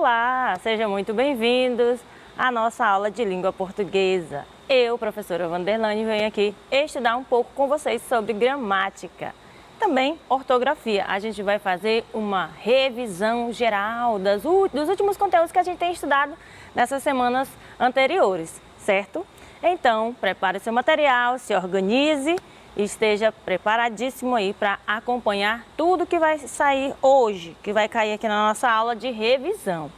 Olá, sejam muito bem-vindos à nossa aula de língua portuguesa. Eu, professora Vanderlane, venho aqui estudar um pouco com vocês sobre gramática. Também ortografia. A gente vai fazer uma revisão geral dos últimos conteúdos que a gente tem estudado nessas semanas anteriores, certo? Então, prepare seu material, se organize e esteja preparadíssimo aí para acompanhar tudo que vai sair hoje, que vai cair aqui na nossa aula de revisão.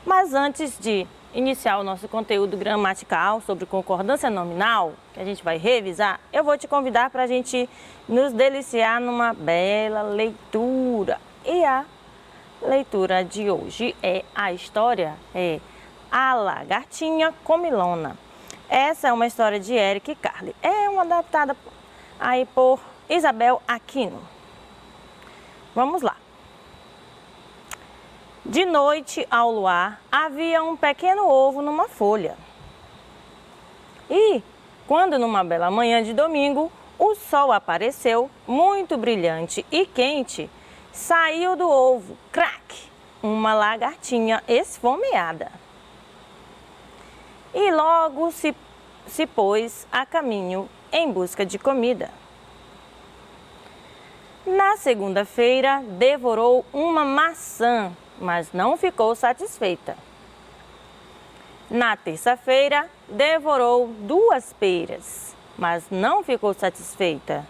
Mas antes de iniciar o nosso conteúdo gramatical sobre concordância nominal, que a gente vai revisar, eu vou te convidar para a gente nos deliciar numa bela leitura. E a leitura de hoje a história é A Lagartinha Comilona. Essa é uma história de Eric Carle. É uma adaptada aí por Isabel Aquino. Vamos lá. De noite ao luar havia um pequeno ovo numa folha. E quando numa bela manhã de domingo o sol apareceu, muito brilhante e quente, saiu do ovo, crack, uma lagartinha esfomeada. E logo se pôs a caminho em busca de comida. Na segunda-feira, devorou uma maçã, mas não ficou satisfeita. Na terça-feira, devorou 2 peras, mas não ficou satisfeita.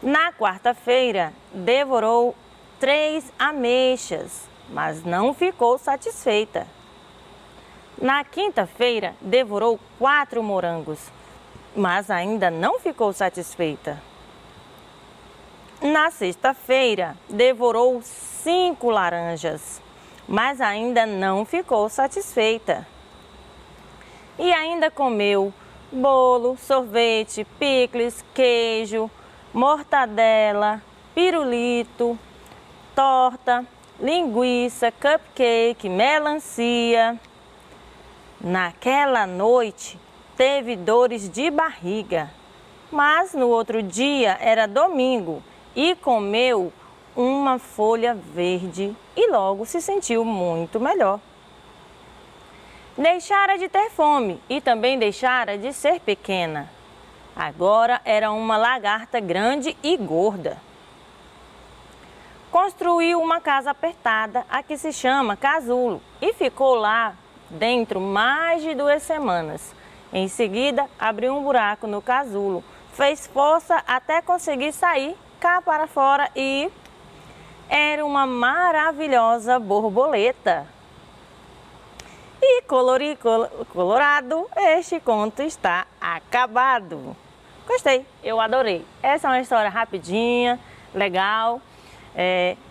Na quarta-feira, devorou 3 ameixas, mas não ficou satisfeita. Na quinta-feira, devorou 4 morangos, mas ainda não ficou satisfeita. Na sexta-feira, devorou 5 laranjas, mas ainda não ficou satisfeita. E ainda comeu bolo, sorvete, picles, queijo, mortadela, pirulito, torta, linguiça, cupcake, melancia. Naquela noite, teve dores de barriga, mas no outro dia era domingo e comeu uma folha verde e logo se sentiu muito melhor. Deixara de ter fome e também deixara de ser pequena. Agora era uma lagarta grande e gorda. Construiu uma casa apertada, a que se chama casulo, e ficou lá dentro mais de 2 semanas. Em seguida, abriu um buraco no casulo, fez força até conseguir sair cá para fora e era uma maravilhosa borboleta. E colorado, este conto está acabado. Gostei, eu adorei. Essa é uma história rapidinha, legal,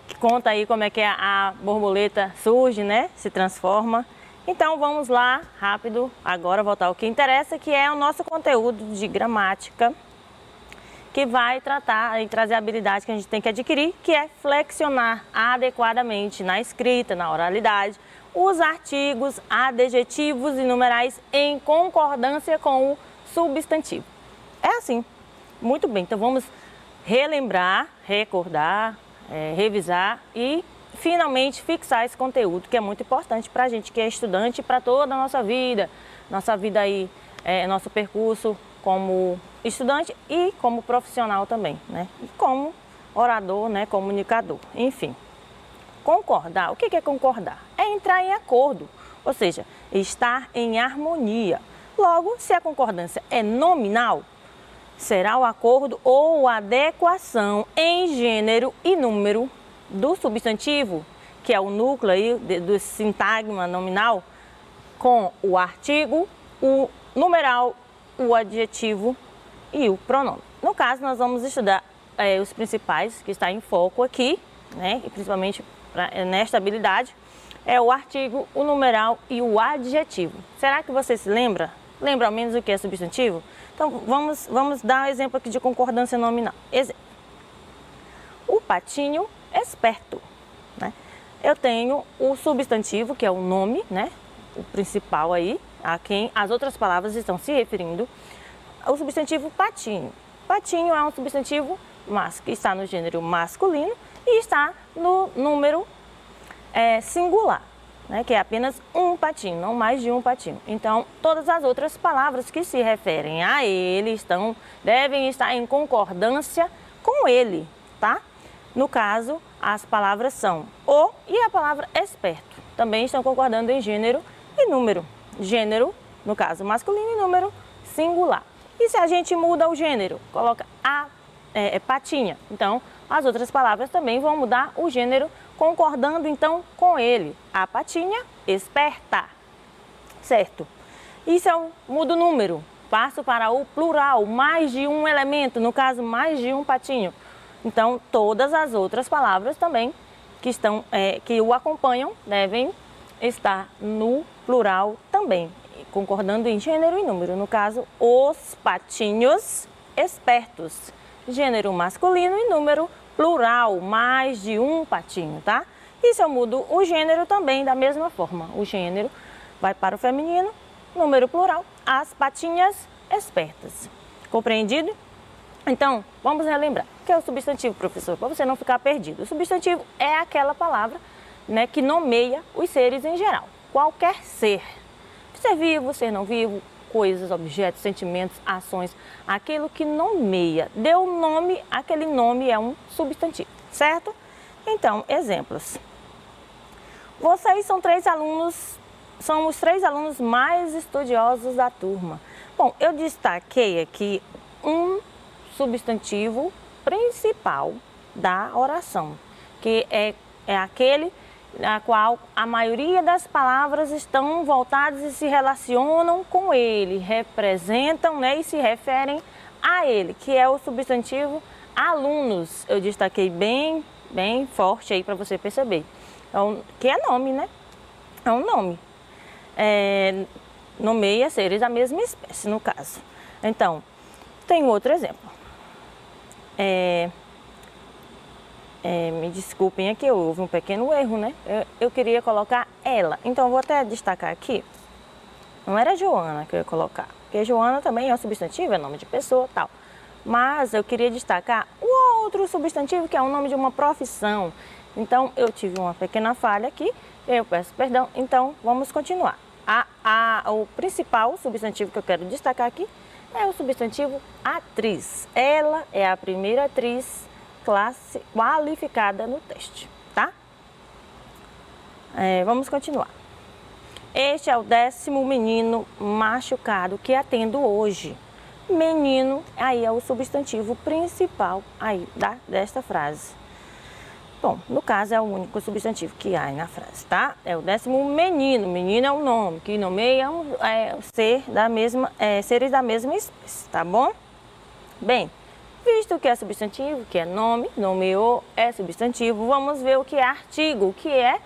que conta aí como é que a borboleta surge, né? Se transforma. Então vamos lá, rápido, agora voltar ao que interessa, que é o nosso conteúdo de gramática, que vai tratar e trazer a habilidade que a gente tem que adquirir, que é flexionar adequadamente na escrita, na oralidade, os artigos, adjetivos e numerais em concordância com o substantivo. É assim, muito bem, então vamos relembrar, recordar, revisar e finalmente fixar esse conteúdo que é muito importante para a gente que é estudante, para toda a nossa vida aí, nosso percurso como estudante e como profissional também, né? E como orador, né? Comunicador, enfim. Concordar, o que é concordar? É entrar em acordo, ou seja, estar em harmonia. Logo, se a concordância é nominal, será o acordo ou adequação em gênero e número do substantivo, que é o núcleo aí do sintagma nominal, com o artigo, o numeral, o adjetivo e o pronome. No caso, nós vamos estudar os principais que está em foco aqui, né? E principalmente nesta habilidade, é o artigo, o numeral e o adjetivo. Será que você se lembra? Lembra ao menos o que é substantivo? Então, vamos dar um exemplo aqui de concordância nominal. Exemplo. O patinho esperto, né? Eu tenho o substantivo, que é o nome, né? O principal aí, a quem as outras palavras estão se referindo. O substantivo patinho. Patinho é um substantivo que está no gênero masculino e está no número singular. né, que é apenas um patinho, não mais de um patinho. Então, todas as outras palavras que se referem a ele devem estar em concordância com ele, tá? No caso, as palavras são o e a palavra esperto. Também estão concordando em gênero e número. Gênero, no caso, masculino, e número singular. E se a gente muda o gênero, coloca a patinha, então as outras palavras também vão mudar o gênero, concordando então com ele. A patinha, esperta, certo? E se eu mudo o número, passo para o plural, mais de um elemento, no caso, mais de um patinho. Então, todas as outras palavras também que o acompanham devem estar no plural também, concordando em gênero e número. No caso, os patinhos espertos. Gênero masculino e número plural, mais de um patinho, tá? E se eu mudo o gênero também da mesma forma. O gênero vai para o feminino, número plural, as patinhas espertas. Compreendido? Então, vamos relembrar. O que é o substantivo, professor? Para você não ficar perdido. O substantivo é aquela palavra, né, que nomeia os seres em geral. Qualquer ser. Ser vivo, ser não vivo, coisas, objetos, sentimentos, ações, aquilo que nomeia, deu nome, aquele nome é um substantivo, certo? Então, exemplos. Vocês são os 3 alunos mais estudiosos da turma. Bom, eu destaquei aqui um substantivo principal da oração, que é aquele na qual a maioria das palavras estão voltadas e se relacionam com ele, representam, né, e se referem a ele, que é o substantivo alunos. Eu destaquei bem forte aí para você perceber. Então, que é nome, né? É um nome. Nomeia seres da mesma espécie, no caso. Então, tem outro exemplo. Me desculpem aqui, houve um pequeno erro, né? Eu queria colocar ela, então eu vou até destacar aqui. Não era Joana que eu ia colocar, porque Joana também é um substantivo, é nome de pessoa e tal. Mas eu queria destacar o outro substantivo, que é o nome de uma profissão. Então, eu tive uma pequena falha aqui, eu peço perdão. Então, vamos continuar. O principal substantivo que eu quero destacar aqui é o substantivo atriz. Ela é a primeira atriz qualificada no teste, tá? Vamos continuar. Este é o 10º menino machucado que atendo hoje. Menino, aí é o substantivo principal aí desta frase. Bom, no caso é o único substantivo que há aí na frase, tá? É o 10º menino. Menino é um nome que nomeia seres da mesma espécie, tá bom? Bem, visto que é substantivo, que é nome, nomeou, é substantivo, vamos ver o que é artigo. O que é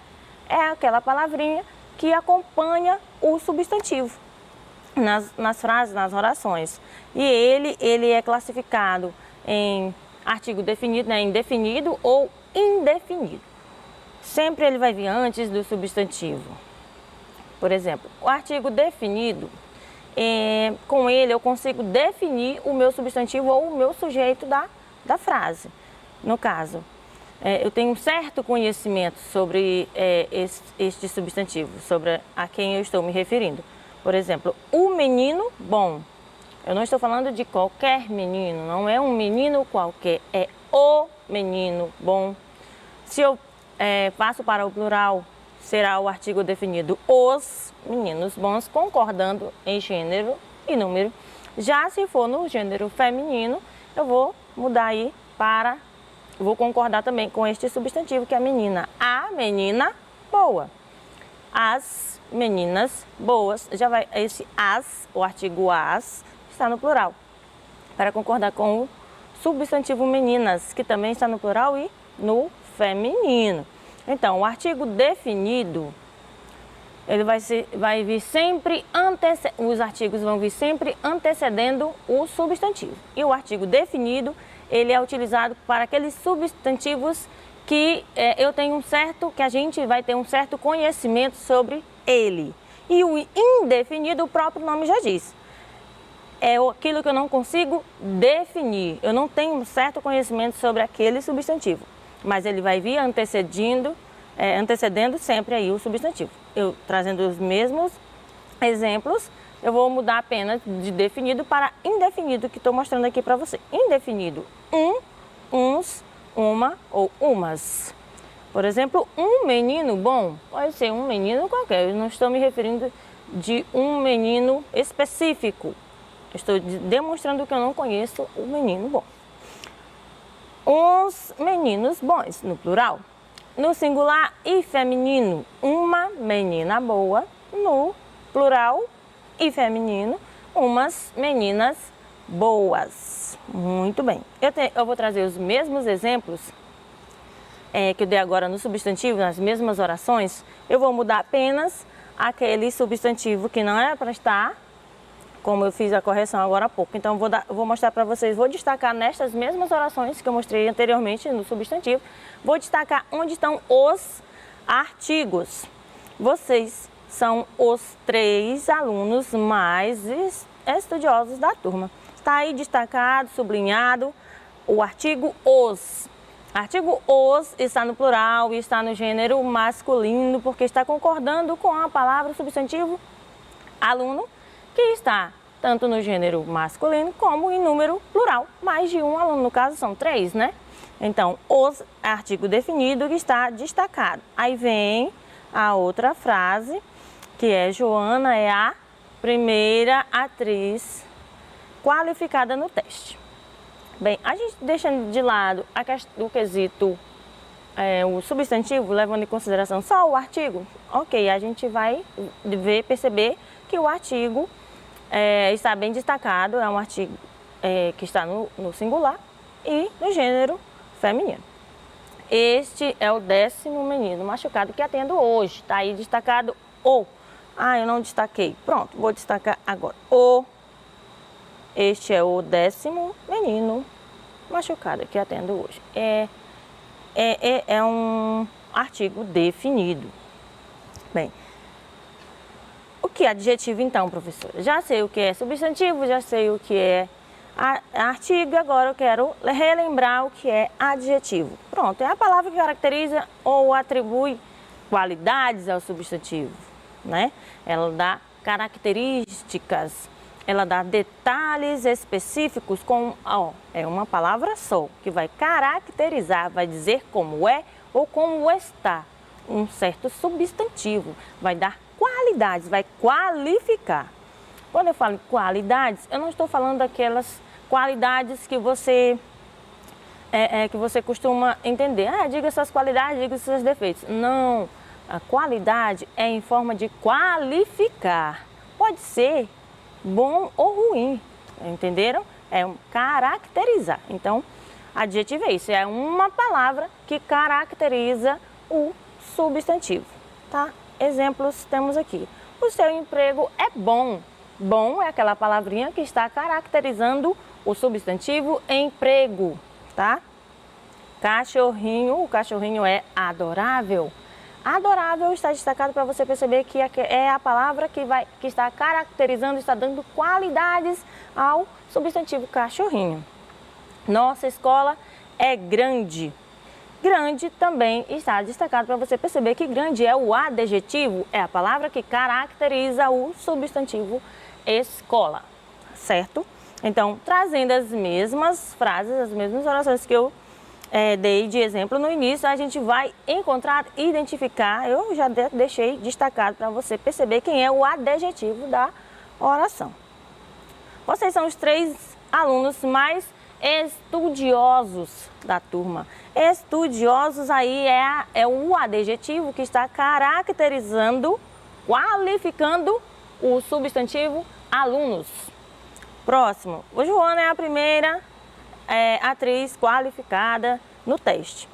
aquela palavrinha que acompanha o substantivo nas frases, nas orações. E ele é classificado em artigo definido, né, indefinido ou indefinido. Sempre ele vai vir antes do substantivo. Por exemplo, o artigo definido, com ele eu consigo definir o meu substantivo ou o meu sujeito da frase. No caso, eu tenho um certo conhecimento sobre este substantivo, sobre a quem eu estou me referindo. Por exemplo, o menino bom. Eu não estou falando de qualquer menino, não é um menino qualquer, é o menino bom. Se eu passo para o plural, será o artigo definido os meninos bons, concordando em gênero e número. Já se for no gênero feminino, eu vou mudar aí vou concordar também com este substantivo, que é a menina. A menina boa. As meninas boas. Já vai esse as, o artigo as, está no plural, para concordar com o substantivo meninas, que também está no plural e no feminino. Então, o artigo definido, ele vai vir sempre os artigos vão vir sempre antecedendo o substantivo. E o artigo definido, ele é utilizado para aqueles substantivos que que a gente vai ter um certo conhecimento sobre ele. E o indefinido, o próprio nome já diz. É aquilo que eu não consigo definir. Eu não tenho um certo conhecimento sobre aquele substantivo. Mas ele vai vir antecedendo antecedendo sempre aí o substantivo. Eu trazendo os mesmos exemplos, eu vou mudar apenas de definido para indefinido, que estou mostrando aqui para você. Indefinido, uns, uma ou umas. Por exemplo, um menino bom pode ser um menino qualquer. Eu não estou me referindo de um menino específico. Estou demonstrando que eu não conheço o menino bom. Uns meninos bons, no plural. No singular e feminino, uma menina boa. No plural e feminino, umas meninas boas. Muito bem. Eu vou trazer os mesmos exemplos que eu dei agora no substantivo, nas mesmas orações. Eu vou mudar apenas aquele substantivo que não era para estar, como eu fiz a correção agora há pouco. Então, eu vou mostrar para vocês, vou destacar nestas mesmas orações que eu mostrei anteriormente no substantivo, vou destacar onde estão os artigos. Vocês são os 3 alunos mais estudiosos da turma. Está aí destacado, sublinhado, o artigo os. Artigo os está no plural e está no gênero masculino, porque está concordando com a palavra substantivo aluno, que está tanto no gênero masculino como em número plural. Mais de um aluno, no caso são 3, né? Então, os artigo definido que está destacado. Aí vem a outra frase, que é Joana é a primeira atriz qualificada no teste. Bem, a gente deixando de lado o quesito, o substantivo, levando em consideração só o artigo, ok, a gente vai perceber que o artigo está bem destacado, é um artigo que está no singular e no gênero feminino. Este é o 10º menino machucado que atendo hoje, está aí destacado o. Ah, eu não destaquei. Pronto, vou destacar agora. Este é o 10º menino machucado que atendo hoje. É um artigo definido. Bem, o que é adjetivo então, professora? Já sei o que é substantivo, já sei o que é artigo, agora eu quero relembrar o que é adjetivo. Pronto, é a palavra que caracteriza ou atribui qualidades ao substantivo, né? Ela dá características, ela dá detalhes específicos é uma palavra só, que vai caracterizar, vai dizer como é ou como está um certo substantivo, vai dar qualidades, vai qualificar. Quando eu falo em qualidades, eu não estou falando daquelas qualidades que você costuma entender. Diga suas qualidades, diga seus defeitos. Não, a qualidade é em forma de qualificar. Pode ser bom ou ruim, entenderam? É caracterizar. Então, adjetivo é isso, é uma palavra que caracteriza o substantivo, tá? Exemplos temos aqui. O seu emprego é bom. Bom é aquela palavrinha que está caracterizando o substantivo emprego, tá? Cachorrinho, o cachorrinho é adorável. Adorável está destacado para você perceber que é a palavra que está caracterizando, está dando qualidades ao substantivo cachorrinho. Nossa escola é grande. Grande também está destacado para você perceber que grande é o adjetivo, é a palavra que caracteriza o substantivo escola, certo? Então, trazendo as mesmas frases, as mesmas orações que eu dei de exemplo no início, a gente vai encontrar, identificar, eu já deixei destacado para você perceber quem é o adjetivo da oração. Vocês são os 3 alunos mais estudiosos da turma. Estudiosos aí é o adjetivo que está caracterizando, qualificando o substantivo alunos. Próximo, o Joana é a primeira atriz qualificada no teste.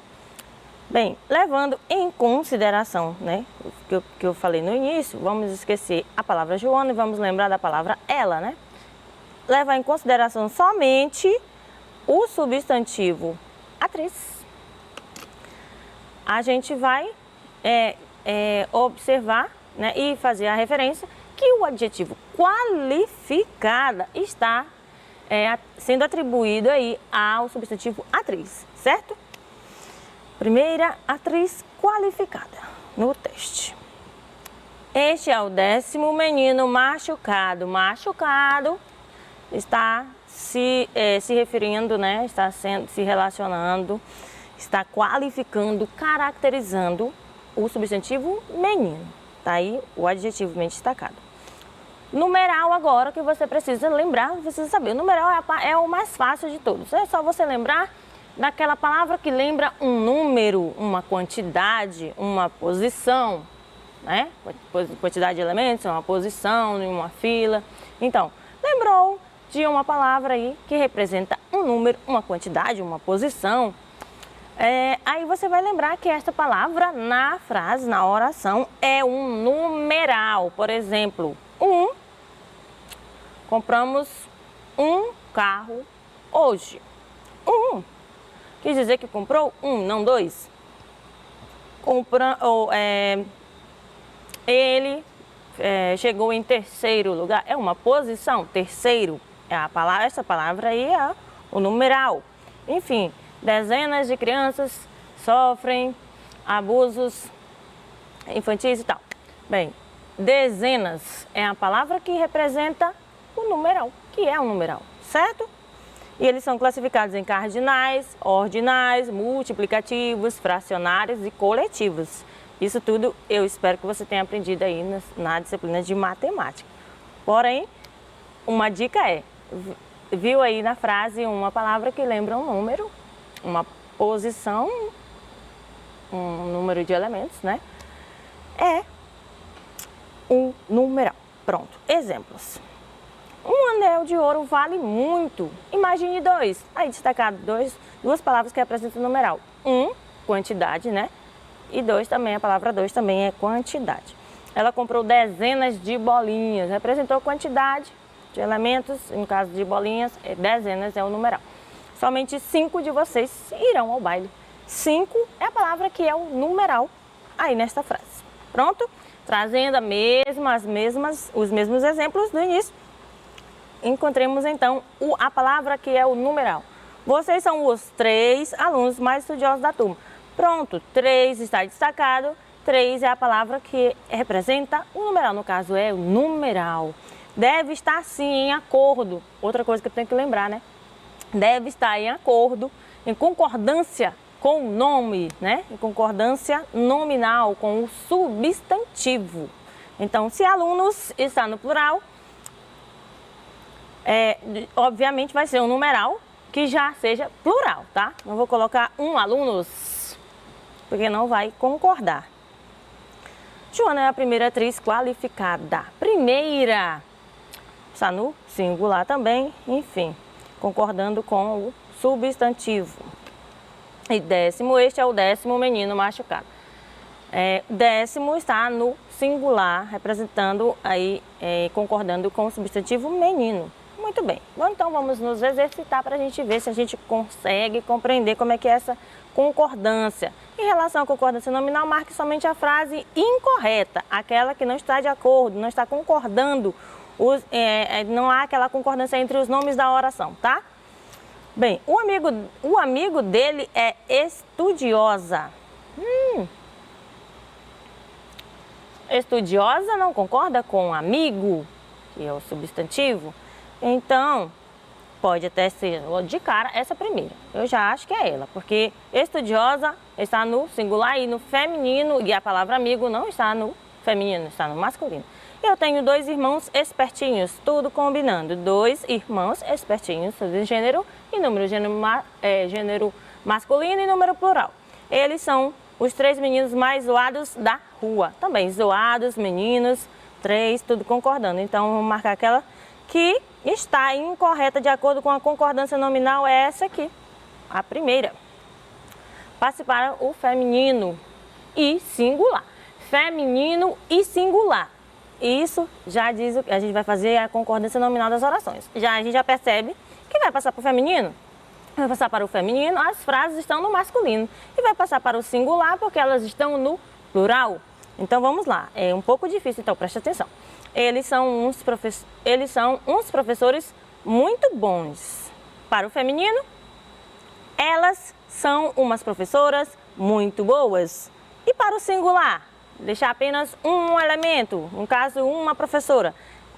Bem, levando em consideração, né, que eu falei no início, vamos esquecer a palavra Joana e vamos lembrar da palavra ela, né? Levar em consideração somente o substantivo atriz. A gente vai observar, né, e fazer a referência que o adjetivo qualificada está sendo atribuído aí ao substantivo atriz, certo? Primeira atriz qualificada no teste. Este é o 10º menino machucado. Machucado está se referindo, né? Está se relacionando, está qualificando, caracterizando o substantivo menino. Tá aí o adjetivo bem destacado. Numeral agora que você precisa lembrar, precisa saber. O numeral é o mais fácil de todos. É só você lembrar daquela palavra que lembra um número, uma quantidade, uma posição, né? Quantidade de elementos, uma posição em uma fila. Então, lembrou de uma palavra aí que representa um número, uma quantidade, uma posição. Aí você vai lembrar que esta palavra na frase, na oração, é um numeral. Por exemplo, compramos um carro hoje. Quis dizer que comprou não dois. Ele chegou em terceiro lugar. É uma posição. Terceiro é a palavra. Essa palavra aí é o numeral. Enfim, dezenas de crianças sofrem abusos infantis e tal. Bem, dezenas é a palavra que representa o numeral, que é um numeral, certo? E eles são classificados em cardinais, ordinais, multiplicativos, fracionários e coletivos. Isso tudo eu espero que você tenha aprendido aí na disciplina de matemática. Porém, uma dica viu aí na frase uma palavra que lembra um número, uma posição, um número de elementos, né? É um numeral. Pronto, exemplos. Um anel de ouro vale muito. Imagine dois. Aí destacado duas palavras que representam o numeral. Quantidade, né? E dois também, a palavra dois também é quantidade. Ela comprou dezenas de bolinhas. Representou quantidade de elementos, no caso de bolinhas, dezenas é o numeral. Somente 5 de vocês irão ao baile. 5 é a palavra que é o numeral aí nesta frase. Pronto? Trazendo os mesmos exemplos do início. Encontremos então a palavra que é o numeral. Vocês são os 3 alunos mais estudiosos da turma. Pronto, 3 está destacado. 3 é a palavra que representa o numeral. No caso é o numeral. Deve estar sim em acordo. Outra coisa que eu tenho que lembrar, né? Deve estar em acordo, em concordância com o nome, né? Em concordância nominal com o substantivo. Então, se alunos está no plural, obviamente vai ser um numeral que já seja plural, tá? Não vou colocar alunos, porque não vai concordar. Joana é a primeira atriz qualificada. Primeira, está no singular também, enfim, concordando com o substantivo. E 10º, este é o 10º menino machucado. 10º está no singular, representando aí, concordando com o substantivo menino. Muito bem, então vamos nos exercitar para a gente ver se a gente consegue compreender como é que é essa concordância. Em relação à concordância nominal, marque somente a frase incorreta, aquela que não está de acordo, não está concordando, não há aquela concordância entre os nomes da oração, tá? Bem, o amigo dele é estudiosa. Estudiosa não concorda com amigo, que é o substantivo. Então, pode até ser de cara essa primeira. Eu já acho que é ela, porque estudiosa está no singular e no feminino, e a palavra amigo não está no feminino, está no masculino. Eu tenho 2 irmãos espertinhos, tudo combinando. 2 irmãos espertinhos, gênero e número, gênero masculino e número plural. Eles são os 3 meninos mais zoados da rua. Também zoados, meninos, 3, tudo concordando. Então, vamos marcar aquela que está incorreta de acordo com a concordância nominal, é essa aqui, a primeira. Passe para o feminino e singular. Feminino e singular. Isso já diz o que a gente vai fazer a concordância nominal das orações. A gente já percebe que vai passar para o feminino. Vai passar para o feminino, as frases estão no masculino. E vai passar para o singular porque elas estão no plural. Então vamos lá, é um pouco difícil, então preste atenção. Eles são uns professores muito bons. Para o feminino, Elas são umas professoras muito boas. E para o singular, deixar apenas um elemento, no caso, uma professora.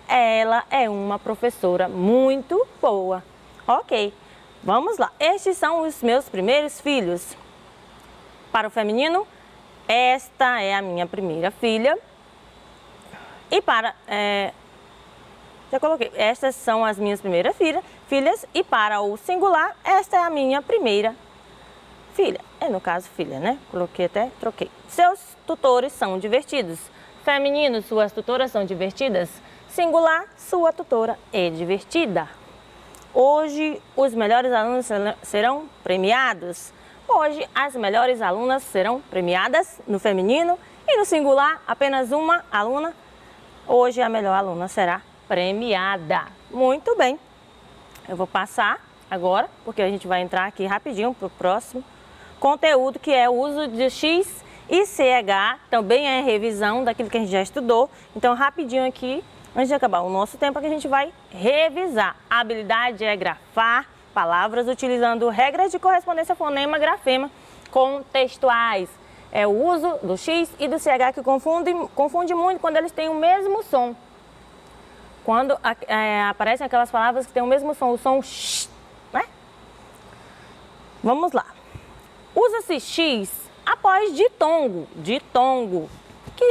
Ela é uma professora muito boa. Ok, vamos lá. Estes são os meus primeiros filhos. Para o feminino, esta é a minha primeira filha. E para... já coloquei, estas são as minhas primeiras filhas. E para o singular, esta é a minha primeira filha. É, no caso, filha, né? Coloquei até, troquei. Seus tutores são divertidos. Feminino, suas tutoras são divertidas. Singular, sua tutora é divertida. Hoje, os melhores alunos serão premiados. Hoje, as melhores alunas serão premiadas no feminino e no singular, apenas uma aluna. Hoje, a melhor aluna será premiada. Muito bem. Eu vou passar agora, porque a gente vai entrar aqui rapidinho para o próximo conteúdo, que é o uso de X e CH. Também é revisão daquilo que a gente já estudou. Então, rapidinho aqui, antes de acabar o nosso tempo, que a gente vai revisar. A habilidade é grafar palavras utilizando regras de correspondência fonema-grafema contextuais. É o uso do X e do CH que confunde muito quando eles têm o mesmo som. Quando aparecem aquelas palavras que têm o mesmo som, o som X, né? Vamos lá. Usa-se X após ditongo. Ditongo.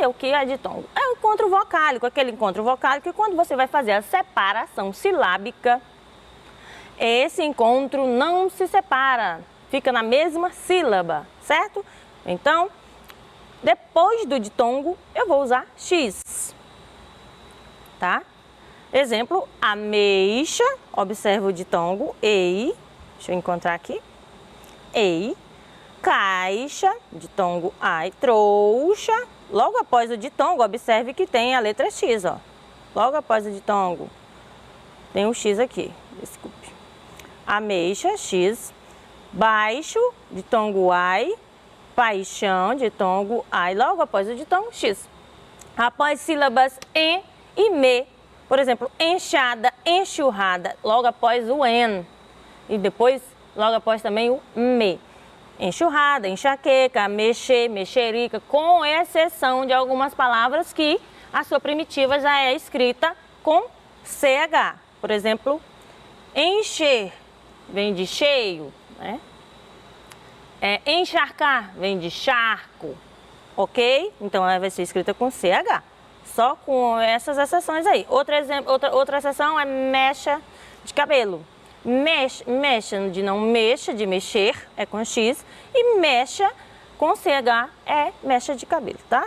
O que é ditongo? É o encontro vocálico, aquele encontro vocálico que quando você vai fazer a separação silábica, esse encontro não se separa, fica na mesma sílaba, certo? Então, depois do ditongo, eu vou usar X, tá? Exemplo, ameixa, observa o ditongo, ei, deixa eu encontrar aqui, ei, caixa, ditongo ai, trouxa. Logo após o ditongo, observe que tem a letra X, ó. Logo após o ditongo, tem um X aqui, desculpe. Ameixa, X. Baixo, ditongo ai. Paixão, ditongo ai. Logo após o ditongo, X. Após sílabas em e me, por exemplo, enxada, enxurrada, logo após o en. E depois, logo após também o me. Enxurrada, enxaqueca, mexer, mexerica, com exceção de algumas palavras que a sua primitiva já é escrita com CH. Por exemplo, encher vem de cheio, né? Encharcar vem de charco, ok? Então ela vai ser escrita com CH, só com essas exceções aí. Outra exceção é mecha de cabelo. Mecha de não mexa, de mexer, é com X. E mecha com CH é mecha de cabelo, tá?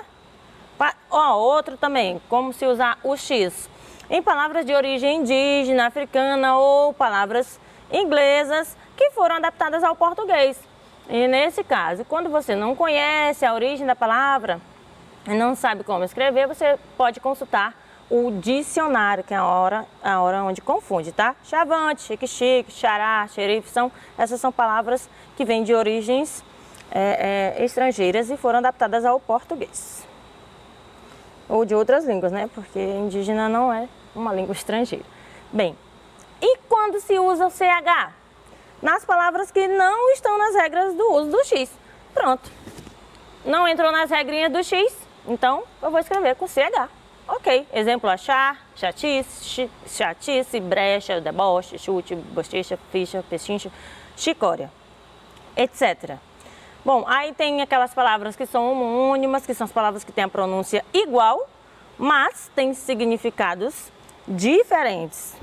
Outro também, como se usar o X em palavras de origem indígena, africana ou palavras inglesas que foram adaptadas ao português. E nesse caso, quando você não conhece a origem da palavra e não sabe como escrever, você pode consultar o dicionário, que é a hora onde confunde, tá? Chavante, chique-chique, xará, xerife, essas são palavras que vêm de origens estrangeiras e foram adaptadas ao português. Ou de outras línguas, né? Porque indígena não é uma língua estrangeira. Bem, e quando se usa o CH? Nas palavras que não estão nas regras do uso do X. Pronto. Não entrou nas regrinhas do X, então eu vou escrever com CH. Ok, exemplo, achar, chatice, brecha, deboche, chute, bochecha, ficha, pechincho, chicória, etc. Bom, aí tem aquelas palavras que são homônimas, que são as palavras que têm a pronúncia igual, mas têm significados diferentes.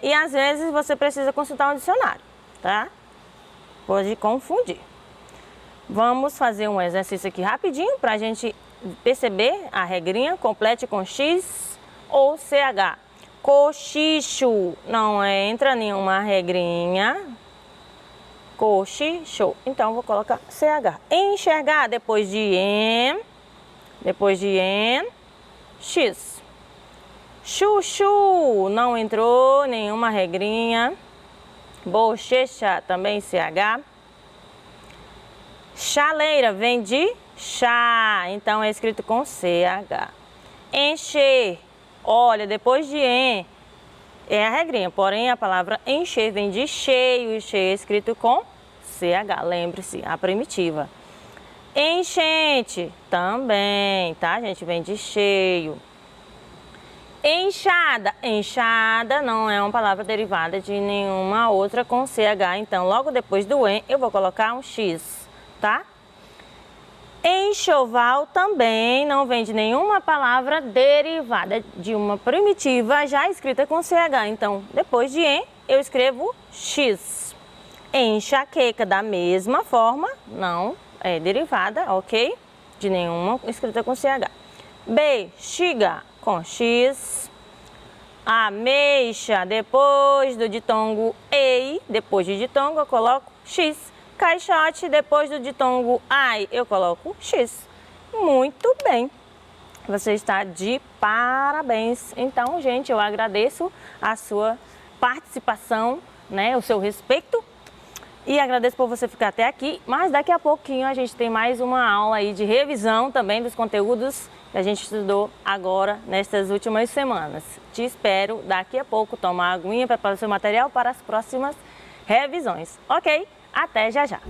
E às vezes você precisa consultar um dicionário, tá? Pode confundir. Vamos fazer um exercício aqui rapidinho para a gente perceber a regrinha. Complete com X ou CH. Cochicho, não entra nenhuma regrinha. Cochicho, então vou colocar CH. Enxergar, depois de em, X. Chuchu, não entrou nenhuma regrinha. Bochecha, também CH. Chaleira, vem de chá, então é escrito com CH. Encher, olha, depois de É a regrinha, porém a palavra encher vem de cheio, e cheio é escrito com CH, lembre-se, a primitiva. Enchente também, tá, gente? Vem de cheio. Enxada. Enxada não é uma palavra derivada de nenhuma outra com CH, então logo depois do en eu vou colocar um X, tá? Enxoval também não vem de nenhuma palavra derivada de uma primitiva já escrita com CH, então depois de en eu escrevo X. Enxaqueca da mesma forma, não é derivada, ok? De nenhuma escrita com CH. Bexiga com X. Ameixa, depois do ditongo ei, depois de ditongo eu coloco X. Caixote, depois do ditongo ai, eu coloco X. Muito bem, você está de parabéns. Então, gente, eu agradeço a sua participação, né, o seu respeito. E agradeço por você ficar até aqui, mas daqui a pouquinho a gente tem mais uma aula aí de revisão também dos conteúdos que a gente estudou agora nestas últimas semanas. Te espero daqui a pouco, toma uma aguinha, prepara o seu material para as próximas revisões. Ok? Até já já!